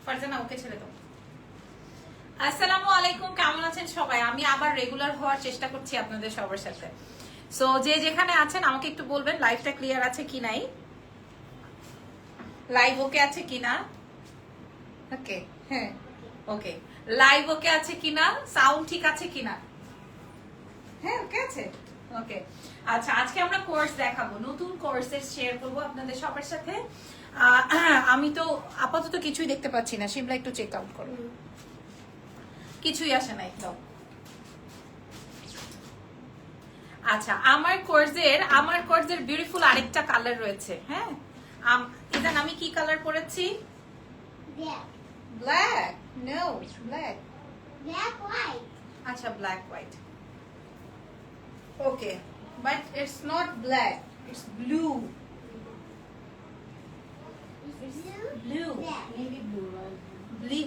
ফারজানা ওকে ছেড়ে দাও। আসসালামু আলাইকুম, কেমন আছেন সবাই? আমি আবার রেগুলার হওয়ার চেষ্টা করছি আপনাদের সবার সাথে। সো যে যেখানে আছেন আমাকে একটু বলবেন লাইভটা ক্লিয়ার আছে কি নাই, লাইভ ওকে আছে কিনা। ওকে, হ্যাঁ ওকে, লাইভ ওকে আছে কিনা, সাউন্ড ঠিক আছে কিনা। হ্যাঁ ওকে আছে, ওকে। আচ্ছা, আজকে আমরা কোর্স দেখাবো, নতুন কোর্সেস শেয়ার করব আপনাদের সবার সাথে। আমি তো আপাতত কিছুই দেখতে পাচ্ছি না, শিমলা একটু চেক আউট করো। কিছুই আসে না একদম। আচ্ছা, আমার কোর্সের বিউটিফুল আরেকটা কালার রয়েছে। হ্যাঁ, ইদান আমি কি কালার পরেছি? ব্ল্যাক। No, black. আচ্ছা, black white. Okay, but it's not black, it's blue. Blue, maybe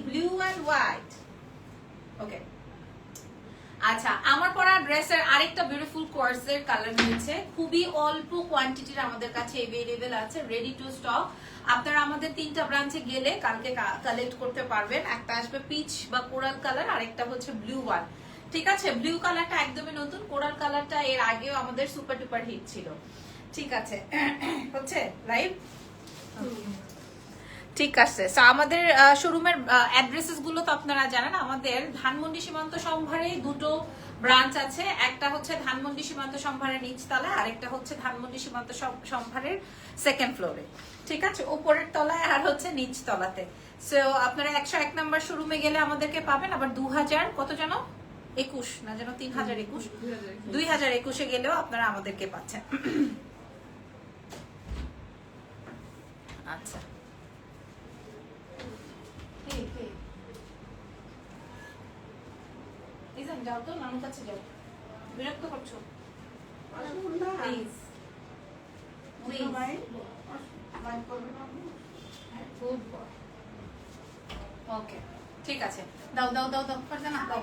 blue and white. Okay, আচ্ছা, আমার পরা ড্রেসের আরেকটা বিউটিফুল কোর্সের কালার রয়েছে, খুবই অল্প কোয়ান্টিটির আমাদের কাছে अवेलेबल আছে, রেডি টু স্টক। আপনারা আমাদের 3টা ব্রাঞ্চে গেলে কালকে কালেক্ট করতে পারবেন। একটা আসবে পিচ বা কোরাল কালার, আরেকটা হচ্ছে ব্লু ওয়ান। ঠিক আছে, ব্লু কালারটা একদমই নতুন, কোরাল কালারটা এর আগেও আমাদের সুপার ডুপার হিট ছিল। ঠিক আছে, হচ্ছে লাইভ। ঠিক আছে, আমাদের শোরুমের অ্যাড্রেসেস গুলো তো আপনারা জানেন। আমাদের ধানমন্ডি সীমান্ত সম্ভারে দুটো ব্রাঞ্চ আছে, একটা হচ্ছে ধানমন্ডি সীমান্ত সম্ভারের নিচতলায়, আরেকটা হচ্ছে ধানমন্ডি সীমান্ত সম্ভারের সেকেন্ড ফ্লোরে। ঠিক আছে, উপরের তলায় আর হচ্ছে নিচ তলাতে। সো আপনারা 101 নম্বর শোরুমে গেলে আমাদেরকে পাবেন। আবার 2000 কত যেন 21 না যেন 3021 2021 গেলেও আপনারা আমাদেরকে পাচ্ছেন। আচ্ছা, যাও তো, নানুর কাছে যাও, বিরক্ত করছো প্লিজ। ওকে, ঠিক আছে, দাও দাও দাও দাও, ফারজানা দাও,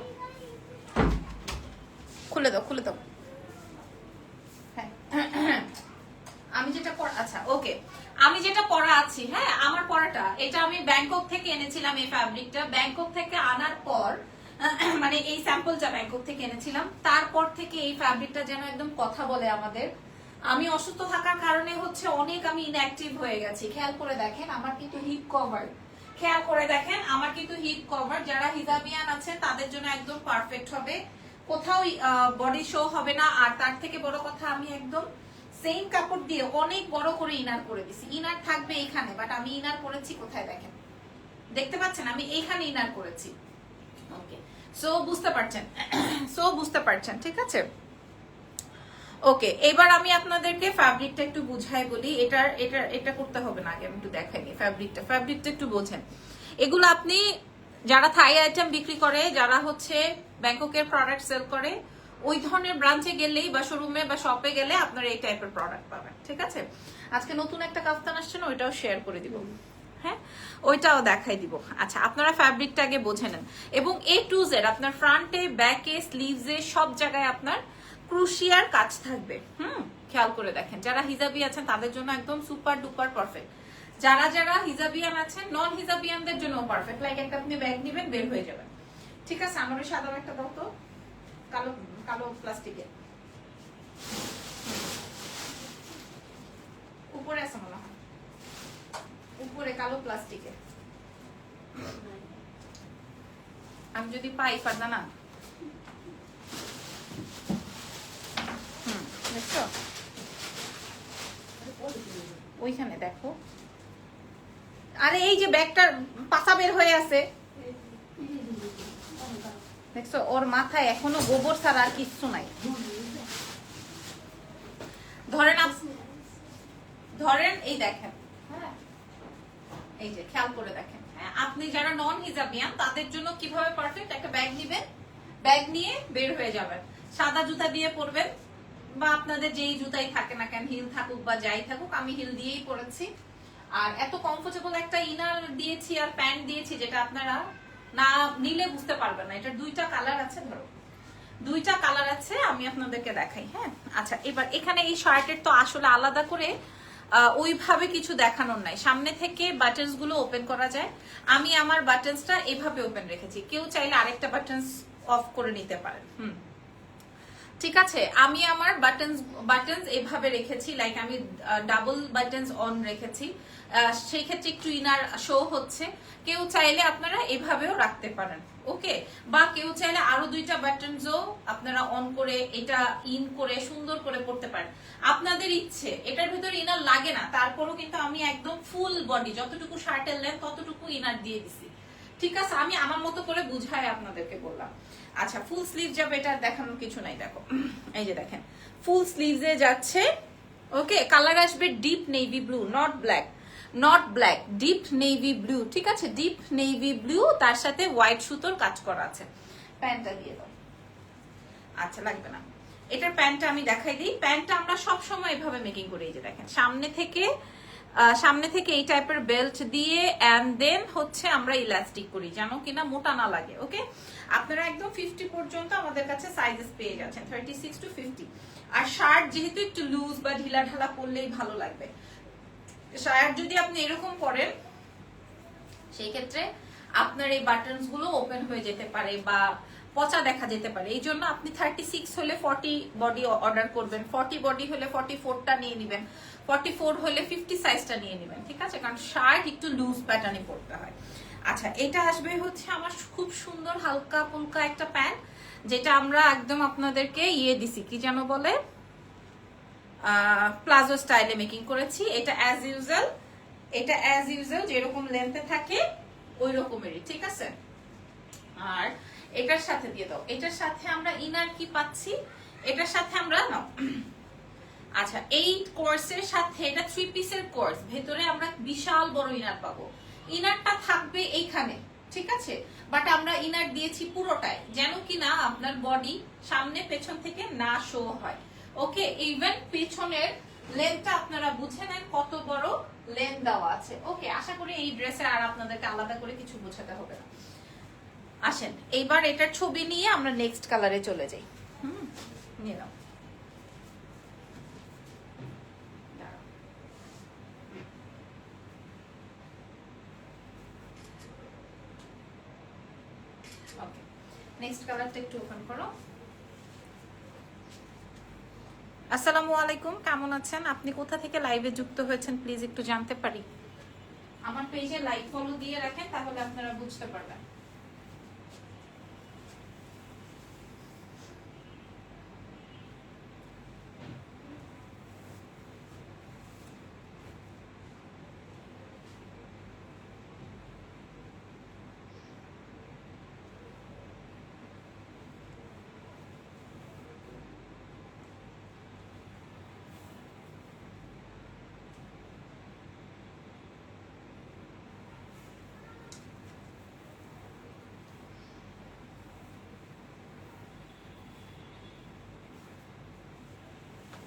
খুলে দাও খুলে দাও। হ্যাঁ, আমি যেটা আচ্ছা ওকে, আমি যেটা পরা আছি, হ্যাঁ আমার পরাটা এটা আমি ব্যাংকক থেকে এনেছিলাম। এই ফ্যাব্রিকটা ব্যাংকক থেকে আনার পর, মানে এই স্যাম্পলটা ব্যাংকক থেকে এনেছিলাম, তারপর থেকে এই ফ্যাব্রিকটা যেন একদম কথা বলে আমাদের। আমি অসুস্থ থাকার কারণে হচ্ছে অনেক আমি ইনঅ্যাক্টিভ হয়ে গেছি। খেয়াল করে দেখেন আমার কিন্তু হিপ কভার, খেয়াল করে দেখেন আমার কিন্তু হিপ কভার। যারা হিজাবিয়ান আছেন তাদের জন্য একদম পারফেক্ট হবে, কোথাও বডি শো হবে না। আর তার থেকে বড় কথা, আমি একদম সেম কাপড় দিয়ে অনেক বড় করে ইনার করে দিছি। ইনার থাকবে এখানে, বাট আমি ইনার করেছি কোথায় দেখেন, দেখতে পাচ্ছেন আমি এইখানে ইনার করেছি। ওকে, সো বুঝতে পারছেন ঠিক আছে। ওকে, এবার আমি আপনাদেরকে ফ্যাব্রিকটা একটু বুঝাই বলি। এটা করতে হবে না, আগে আমি একটু দেখাইনি ফ্যাব্রিকটা একটু বোঝেন। এগুলো আপনি যারা থাই আইটেম বিক্রি করে, যারা হচ্ছে ব্যাংককের প্রোডাক্ট সেল করে, ওই ধরনের ব্রাঞ্চে গেলেই বা শোরুমে বা শপে গেলে আপনারা এই টাইপের প্রোডাক্ট পাবেন। ঠিক আছে, আজকে নতুন একটা কাফতান আসছে না, ওইটাও শেয়ার করে দিব। হ্যাঁ, ওইটাও দেখাই দিব। আচ্ছা, আপনারা ফ্যাব্রিকটা আগে বুঝে নেন। এবং A to Z আপনার ফ্রন্টে, ব্যাকে, স্লিভসে সব জায়গায় আপনার ক্রুশিয়ার কাজ থাকবে। খেয়াল করে দেখেন, যারা হিজাবি আছেন তাদের জন্য একদম সুপার ডুপার পারফেক্ট। যারা যারা হিজাবিয়ান আছেন, নন হিজাবিয়ানদের জন্য পারফেক্ট। লাইক একটা আপনি ব্যাগ নিবেন, বের হয়ে যাবেন। ঠিক আছে, আমার সাদা একটা দাও তো, কালো কালো প্লাস্টিকের উপরে আছে মনে হয়, উপরে কালো প্লাস্টিকের। আমি যদি পাই ফারজানা, দেখছো ওইখানে দেখো। আরে এই যে ব্যাগটার পাছা বের হয়ে আছে, দেখছো ওর মাথায় এখনো গোবর ছাড়া আর কিচ্ছু নাই। ধরেন এই দেখেন, হ্যাঁ এই যে খেয়াল করে দেখেন। হ্যাঁ, আপনি যারা নন হিজাবিয়ান তাদের জন্য কিভাবে পারফেক্ট, একটা ব্যাগ নিবেন, ব্যাগ নিয়ে বের হয়ে যাবেন। সাদা জুতা দিয়ে পরবেন বা আপনাদের যেই জুতাই থাকে না কেন, হিল থাকুক বা যাই থাকুক, আমি হিল দিয়েই পরেছি। আর এত কমফোর্টেবল একটা ইনার দিয়েছি আর প্যান্ট দিয়েছি, যেটা আপনারা না নিলে বুঝতে পারবেন না। এটার 2টা কালার আছে, ধরো 2টা কালার আছে, আমি আপনাদেরকে দেখাই। হ্যাঁ, আচ্ছা, এবার এখানে এই শার্টের তো আসলে আলাদা করে ওইভাবে কিছু দেখানোর নাই। সামনে থেকে বাটনস গুলো ওপেন করা যায়। আমি আমার বাটনসটা এভাবে ওপেন রেখেছি, কেউ চাইলে আরেকটা বাটনস অফ করে নিতে পারেন। ঠিক আছে, আমি আমার বাটনস এভাবে রেখেছি, লাইক আমি ডাবল বাটনস অন রেখেছি, সেই ক্ষেত্রে একটু ইনার শো হচ্ছে। কেউ চাইলে আপনারা এভাবেও রাখতে পারেন, ওকে। বা কেউ চাইলে আরো দুইটা বাটনসও আপনারা অন করে এটা ইন করে সুন্দর করে পড়তে পারেন, আপনাদের ইচ্ছে। এটার ভিতরে ইনার লাগে না, তারপরও কিন্তু আমি একদম ফুল বডি যতটুকু শার্টের লেন্থ ততটুকু ইনার দিয়ে দিছি। ঠিক আছে, আমি আমার মতো করে বুঝাই আপনাদেরকে বললাম। আচ্ছা, ফুল স্লিভ যাবে, এটা দেখানোর কিছু নাই। দেখো, এই যে দেখেন ফুল স্লিভসে যাচ্ছে, ওকে। কালার আসবে deep navy blue, not black, not black, deep navy blue. ঠিক আছে, ডিপ নেভি ব্লু, তার সাথে হোয়াইট সুতোর কাজ করা আছে। প্যান্টটা দিয়ে দাও। আচ্ছা, লাগবে না। এটার প্যান্টটা আমি দেখাই দিই। প্যান্টটা আমরা সব সময় এভাবে মেকিং করি, এই যে দেখেন সামনে থেকে এই টাইপের বেল্ট দিয়ে এন্ড দেন হচ্ছে আমরা ইলাস্টিক করি, জানো কিনা মোটা না লাগে, ওকে। আপনারা একদম 50 পর্যন্ত আমাদের কাছে সাইজেস পেয়ে যাচ্ছেন, 36 to 50। আর শার্ট যেহেতু একটু লুজ বা ঢিলা ঢালা পরলেই ভালো লাগবে। শার্ট যদি আপনি এরকম পরেন, সেই ক্ষেত্রে আপনার এই বাটনস গুলো ওপেন হয়ে যেতে পারে বা পচা দেখা যেতে পারে। এই জন্য আপনি 36 হলে 40 বডি অর্ডার করবেন, 40 বডি হলে 44টা নিয়ে নেবেন, 44 হলে 50 সাইজটা নিয়ে নেবেন। ঠিক আছে, কারণ শার্ট একটু লুজ প্যাটার্নে পড়তে হয়। আচ্ছা, এটা আসবে হচ্ছে আমার খুব সুন্দর হালকা ফুলকা একটা প্যান্ট, যেটা আমরা একদম আপনাদেরকে দিছি, কি যেন বলে, প্লাজো স্টাইলে মেকিং করেছি। এটা অ্যাজ ইউজুয়াল যেরকম লেন্থে থাকে ওই রকমেরই। ঠিক আছে, আর এটার সাথে দিয়ে দাও। এটার সাথে আমরা ইনার কি পাচ্ছি, এটার সাথে আমরা নাও। আচ্ছা, এই কোর্সের সাথে এটা 3 পিসের কোর্স, ভেতরে আমরা বিশাল বড় ইনার পাবো। ইনারটা থাকবে এইখানে, ঠিক আছে, বাট আমরা ইনার দিয়েছি পুরোটাই, যেন কিনা আপনার বডি সামনে পেছন থেকে না শো হয়, ওকে। ইভেন পেছনের লেন্থটা আপনারা বুঝে নেন কত বড় লেন্থ দেওয়া আছে, ওকে। আশা করি এই ড্রেসে আর আপনাদেরকে আলাদা করে কিছু বোঝাতে হবে না। আসেন এইবার এটার ছবি নিয়ে আমরা নেক্সট কালারে চলে যাই। নিয়ে নাও। ওকে, নেক্সট কালারটা একটু ওপেন করো। আসসালামু আলাইকুম, কেমন আছেন আপনি? কোথা থেকে লাইভে যুক্ত হয়েছেন প্লিজ একটু জানতে পারি? আমার পেজে লাইক ফলো দিয়ে রাখেন, তাহলে আপনারা বুঝতে পারবেন।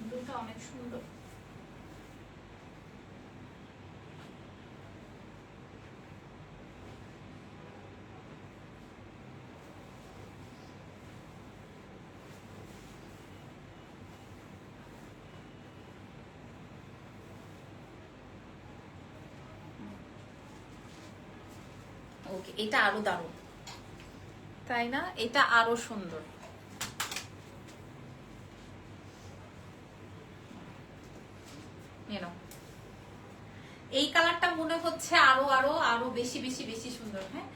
ব্লুটা অনেক সুন্দর। ওকে, এটা আরো দারুণ, তাই না? এটা আরো সুন্দর। এই কালারটা মনে হচ্ছে আরো আরো আরো বেশি বেশি বেশি সুন্দর। হ্যাঁ,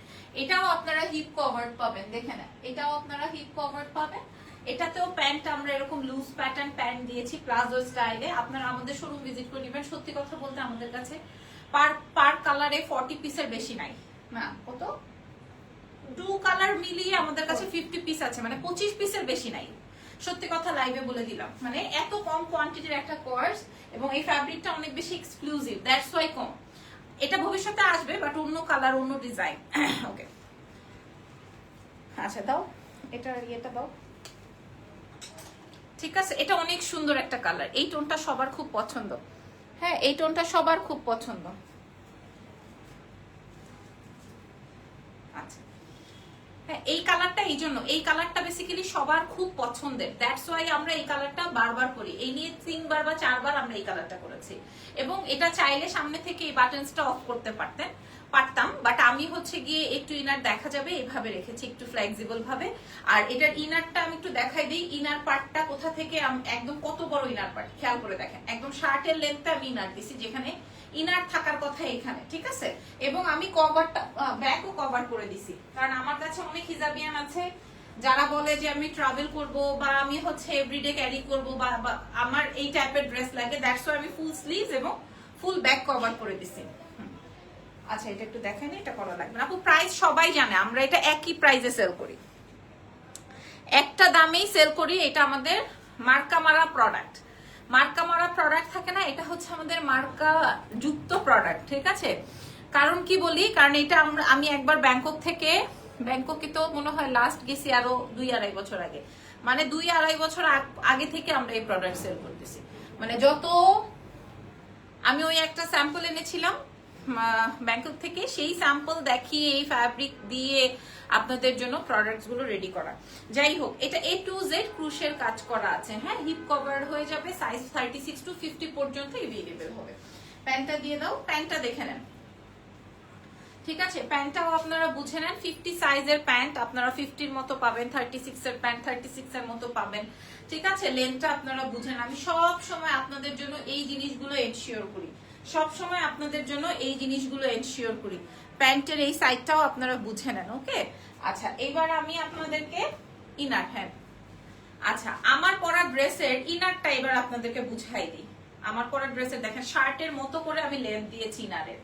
এটাও আপনারা হিপ কভার্ড পাবেন, দেখে না, এটাও আপনারা হিপ কভার্ড পাবেন। এটাতেও প্যান্ট আমরা এরকম লুজ প্যাটার্ন প্যান্ট দিয়েছি প্লাজো স্টাইলে। আপনারা আমাদের শোরুম ভিজিট করে নেবেন। সত্যি কথা বলতে আমাদের কাছে পার কালারে 40 পিসের বেশি নাই, না কত 2 কালার মিলিয়ে আমাদের কাছে 50 পিস আছে, মানে 25 পিসের বেশি নাই। সত্যি কথা লাইভে বলে দিলাম, মানে এত কম কোয়ান্টিটির একটা কোর্স, এবং এই ফ্যাব্রিকটা অনেক বেশি এক্সক্লুসিভ, দ্যাটস ওয়াই কম। এটা ভবিষ্যতে আসবে, বাট অন্য কালার, অন্য ডিজাইন। ওকে, আচ্ছা দাও, এটা ইয়েটা দাও। ঠিক আছে, এটা অনেক সুন্দর একটা কালার, এই টোনটা সবার খুব পছন্দ। হ্যাঁ, এই টোনটা সবার খুব পছন্দ। আচ্ছা, হ্যাঁ, এই কালারটা এই জন্য, এই কালারটা বেসিক্যালি সবার খুব পছন্দের, দ্যাটস ওয়াই আমরা এই কালারটা বারবার করি। এই নিয়ে 3 বার বা 4 বার আমরা এই কালারটা করেছি। এবং এটা চাইলে সামনে থেকে এই বাটনসটা অফ করতে পারতাম, বাট আমি হচ্ছে গিয়ে একটু ইনার দেখা যাবে এভাবে রেখেছি, একটু ফ্লেক্সিবল ভাবে। আর এটার ইনারটা আমি একটু দেখাই দিই, ইনার পার্টটা কোথা থেকে একদম কত বড় ইনার পার্ট খেয়াল করে দেখেন, একদম শার্টের লেন্থটা আমি ইনার দিছি, যেখানে ইনার থাকার কথা এখানে, ঠিক আছে। এবং আমি কভারটা ব্যাকও কভার করে দিছি, কারণ আমার কাছে অনেক হিজাবিয়ান আছে যারা বলে যে আমি ট্রাভেল করব বা আমি হচ্ছে এভরিডে ক্যারি করব বা আমার এই টাইপের ড্রেস লাগে, দ্যাটস ওয়াই আমি ফুল স্লিভস এবং ফুল ব্যাক কভার করে দিছি। আচ্ছা, এটা একটু দেখেন, এটা করা লাগবে না আপু। প্রাইস সবাই জানে, আমরা এটা একই প্রাইসে সেল করি, একটা দামেই সেল করি। এটা আমাদের মার্কা মারা প্রোডাক্ট, মার্কা মারা প্রোডাক্ট থাকে না, এটা হচ্ছে আমাদের মার্কা যুক্ত প্রোডাক্ট, ঠিক আছে। কারণ কি বলি, কারণ এটা আমি একবার ব্যাংককে তো মনে হয় লাস্ট গেছি আরো 2-2.5 বছর আগে, মানে 2-2.5 বছর আগে থেকে আমরা এই প্রোডাক্ট সেল করতেছি। মানে যত আমি ওই একটা স্যাম্পল এনেছিলাম ব্যাংকক থেকে, সেই স্যাম্পল দেখিয়ে এই ফ্যাব্রিক দিয়ে আপনাদের জন্য প্রোডাক্টস গুলো রেডি করা। যাই হোক, এটা A to Z ক্রুশের কাজ করা আছে, হ্যাঁ, হিপ কভার হয়ে যাবে, সাইজ 36 to 50 পর্যন্ত এভেলেবেল হবে। প্যান্টটা দিয়ে দাও, প্যান্টটা দেখে নেন, ঠিক আছে। প্যান্টটাও আপনারা বুঝে নেন, 50 সাইজের প্যান্ট আপনারা 50-র মতো পাবেন, 36 এর প্যান্ট 36 এর মতো পাবেন, ঠিক আছে। লেন্থটা আপনারা বুঝেন। আমি সব সময় আপনাদের জন্য এই জিনিসগুলো এনশিওর করি, সব সময় আপনাদের জন্য এই জিনিসগুলো এনশিওর করি। প্যান্টের এই সাইডটাও আপনারা বুঝে নেন, ওকে। আচ্ছা, এবার আমি আপনাদেরকে ইনার, হ্যাঁ, আচ্ছা, আমার পরা ড্রেসের ইনারটা এবার আপনাদেরকে বুঝাই দিই। আমার পরা ড্রেসের দেখেন শার্টের মতো করে আমি লেন্থ দিয়েছি ইনারের,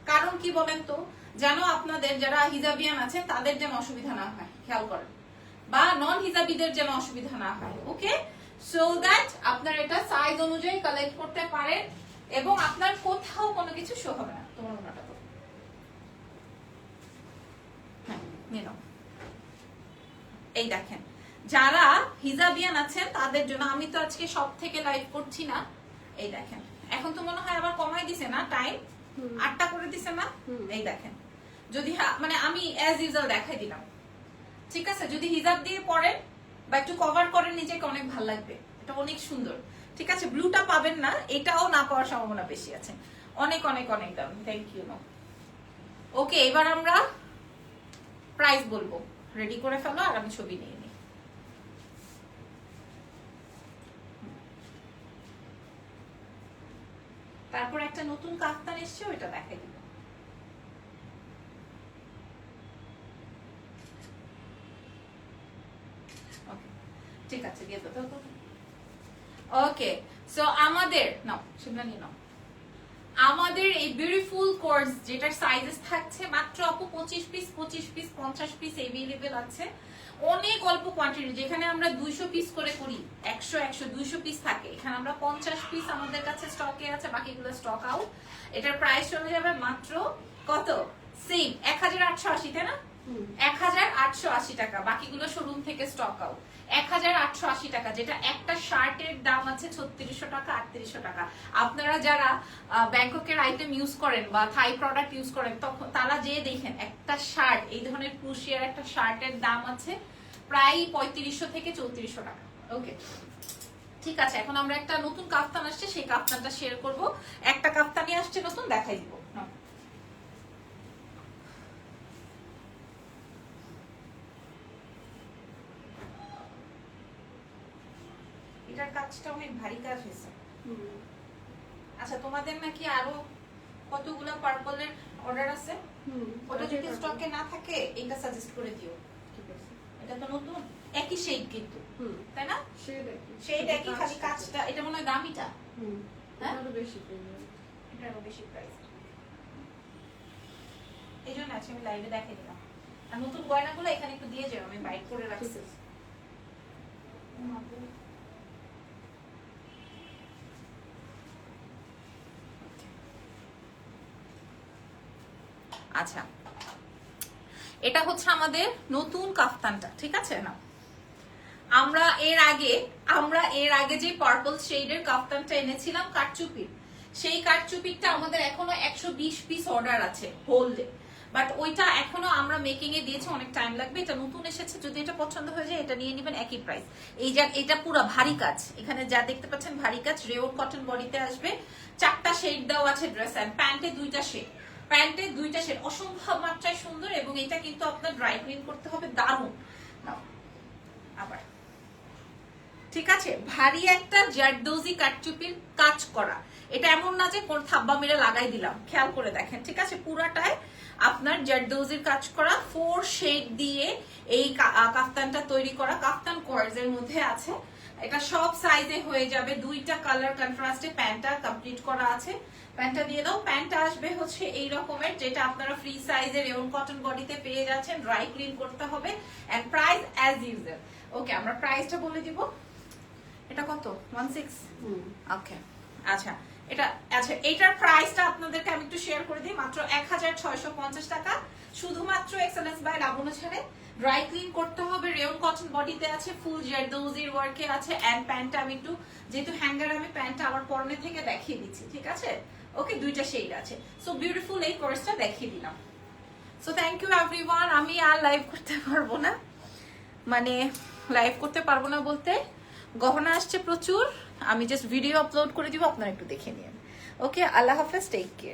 কারণ কি বলেন তো, যেন আপনাদের যারা হিজাবিয়ান আছে তাদের যেন অসুবিধা না হয়, খেয়াল করেন, বা নন হিজাবিদের যেন অসুবিধা না হয়, ওকে। সো দ্যাট আপনারা এটা সাইজ অনুযায়ী কালেক্ট করতে পারেন এবং আপনার কোথাও কোনো কিছু শো হবে না। তোমার ওনাটা তো হ্যাঁ নিয়ে নাও। এই দেখেন, যারা হিজাবিয়ান আছেন তাদের জন্য, আমি তো আজকে সব থেকে লাইভ করছি না, এই দেখেন, এখন তো মনে হয় আবার কমাই দিছে না টাইম, 8টা করে দিছে না, এই দেখেন, যদি মানে আমি অ্যাজ ইউজুয়াল দেখাই দিলাম, ঠিক আছে। যদি হিজাব দিয়ে পরেন বা একটু কভার করেন নিজেকে, অনেক ভালো লাগবে, এটা অনেক সুন্দর, ঠিক আছে। ব্লুটা পাবেন না, এটাও না পাওয়ার সম্ভাবনা বেশি আছে, অনেক অনেক অনেক দাম। Thank you. নো ওকে, এবার আমরা প্রাইস বলবো, রেডি করে ফেলো আর আমি ছবি নিয়ে নিই। তারপর একটা নতুন কাফতান এসছে, ওইটা দেখাই দিব। ঠিক আছে, দিয়ে দাও। ওকে, সো আমাদের নাও, সেগুলো নিয়ে নাও। আমাদের এই বিউটিফুল কোর্স যেটার সাইজেস থাকছে মাত্র আপু 25 পিস, 50 পিস এভেলেবেল আছে, অনেক অল্প কোয়ান্টিটি। যেখানে আমরা 200 পিস করে করি, 100 200 পিস থাকে, এখানে আমরা 50 পিস আমাদের কাছে স্টকে আছে, বাকিগুলো স্টক আউট। এটার প্রাইস চলে যাবে মাত্র কত, সেম 1880, তাই না, 1880 টাকা। বাকিগুলো শোরুম থেকে স্টক আউট, 1880 টাকা, যেটা একটা শার্টের দাম আছে 3600 টাকা 3800 টাকা। আপনারা যারা ব্যাংককের আইটেম ইউজ করেন বা থাই প্রোডাক্ট ইউজ করেন, তখন তারা যে দেখেন একটা শার্ট, এই ধরনের ক্রুশিয়ার একটা শার্টের দাম আছে প্রায় 3500 থেকে 3400 টাকা, ওকে। ঠিক আছে, এখন আমরা একটা নতুন কাফতান আসছে, সেই কাফতানটা শেয়ার করব। একটা কাফতানই আসছে নতুন, দেখাই দিব। এটার কাজটা অনেক ভারী কাজ হয়েছে। আচ্ছা, তোমাদের নাকি আরো কতগুলা পার্পলের অর্ডার আছে, ওটা যদি স্টকে না থাকে এটা সাজেস্ট করে দিও, ঠিক আছে। এটা তো নতুন, একই শেড কিন্তু, তাই না, শেড একই, খালি কাজটা, এটা মনে হয় দামিটা, হ্যাঁ আরো বেশি, এটা আরো বেশি প্রাইস, এই জন্য আছে আমি লাইভে দেখাই দিলাম। আর নতুন গয়নাগুলো এখানে একটু দিয়ে যাও, আমি বাইট করে রাখছি। আচ্ছা, এটা হচ্ছে আমাদের নতুন কাফতানটা, ঠিক আছে না। আমরা এর আগে যে পার্পল শেডের কাফতানটা এনেছিলাম কারচুপির, সেই কারচুপিটা আমাদের এখনো 120 পিস অর্ডার আছে হোল্ডে। বাট ওইটা এখনো আমরা মেকিং এ দিয়েছি, অনেক টাইম লাগবে। এটা নতুন এসেছে, যদি এটা পছন্দ হয়ে যায় এটা নিয়ে নেবেন, একই প্রাইস। এটা পুরো ভারী কাজ, এখানে যা দেখতে পাচ্ছেন ভারী কাজ, রেওন কটন বডিতে আসবে। 4টা শেড দেওয়া আছে ড্রেস, এন্ড প্যান্টে 2টা শেড, অসম্ভব মাত্রায় সুন্দর। এবং এটা কিন্তু আপনার ড্রাই ক্লিন করতে হবে, দারুণ। নাও আবার, ঠিক আছে, ভারী একটা জারদোজি কাটচুপির কাজ করা। এটা এমন না যে কোন থাব্বা মেরে লাগাই দিলাম, খেয়াল করে দেখেন, ঠিক আছে, পুরাটায় আপনার জারদোজির কাজ করা, 4 শেড দিয়ে এই কাফতানটা তৈরি করা। কাফতান কোয়ার্স এর মধ্যে আছে, এটা সব সাইজে হয়ে যাবে, 2টা কালার কন্ট্রাস্টে প্যান্টটা কমপ্লিট করা আছে। প্যান্টটা দিয়ে দাও। প্যান্টটা আসবে হচ্ছে এই রকমের, যেটা আপনারা ফ্রি সাইজের রেওন কটন বডিতে পেয়ে যাচ্ছেন, ড্রাই ক্লিন করতে হবে, এন্ড প্রাইস অ্যাজ ইউজুয়াল। ওকে, আমরা প্রাইসটা বলে দিব। এটা কত? 16। ওকে, আচ্ছা, এটার প্রাইসটা আপনাদেরকে আমি একটু শেয়ার করে দিই, মাত্র 1650 টাকা, শুধুমাত্র এক্সেলেন্স বাই লাবণ্য ছাড়ে। ড্রাই ক্লিন করতে হবে, রেওন কটন বডিতে আছে, ফুল জারদোজির ওয়ার্কে আছে, এন্ড প্যান্টটা আমি একটু, যেহেতু হ্যাঙ্গার, আমি প্যান্টটা আমার পরনে থেকে দেখিয়ে দিচ্ছি, ঠিক আছে। ওকে, 2টা শেড আছে। সো বিউটিফুল, এই কোর্সটা দেখিয়ে দিলাম। So thank you everyone. আমি আর লাইভ করতে পারবো না, মানে লাইভ করতে পারবো না বলতে গহনা আসছে প্রচুর, আমি জাস্ট ভিডিও আপলোড করে দিব, আপনারা একটু দেখে নিন। ওকে, আল্লাহ হাফেজ, টেক কেয়ার।